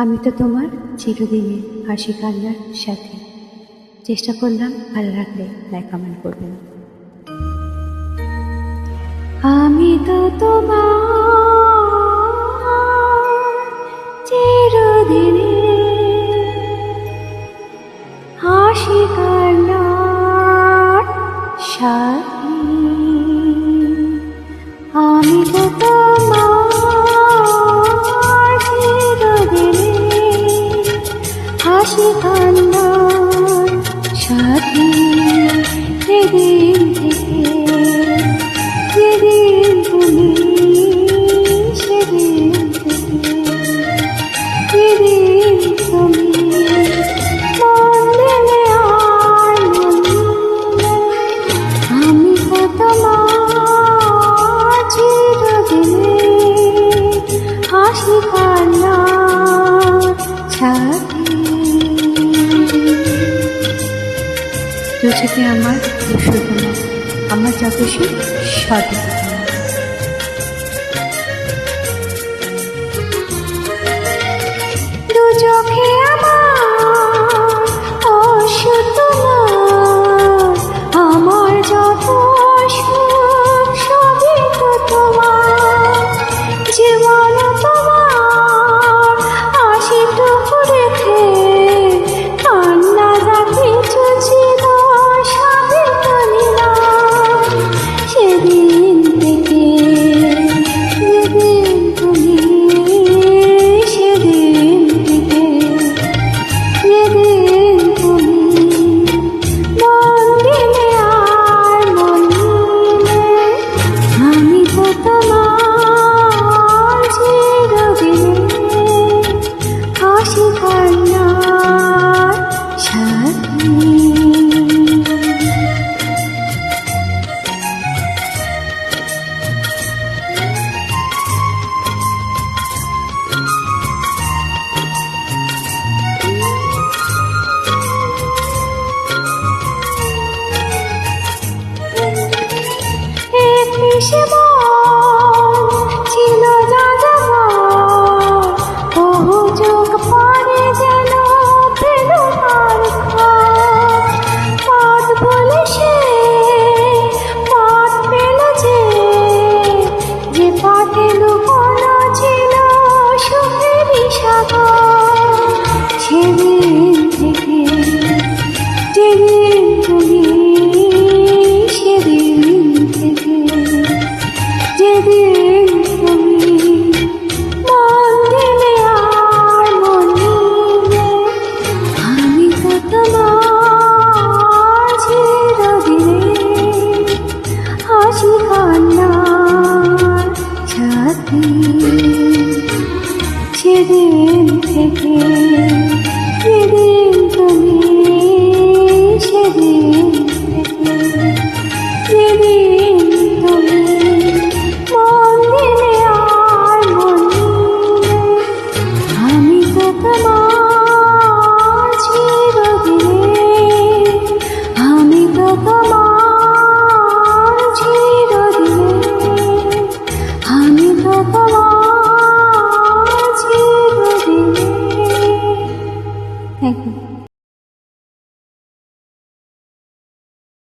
আমি তো তোমার চিরদিনের হাসি কান্নার সাথে। চেষ্টা করলাম, ভালো লাগলে লাইক কমেন্ট করবেন। আমি তো তোমার চিরদিনের হাসি কান্নার সাথী। আমি তো তোমার চিরদিনের হাসি কান্নার সাথী। সেদিন থেকে যেদিন তুমি সেদিন থেকে যেদিন তুমি মন দিলে আর মন দিলে, আমি তো তোমার চিরদিনের হাসি কান্নার সাথী। তুই থেকে আমার শুধু আমার যত সে সঠিক।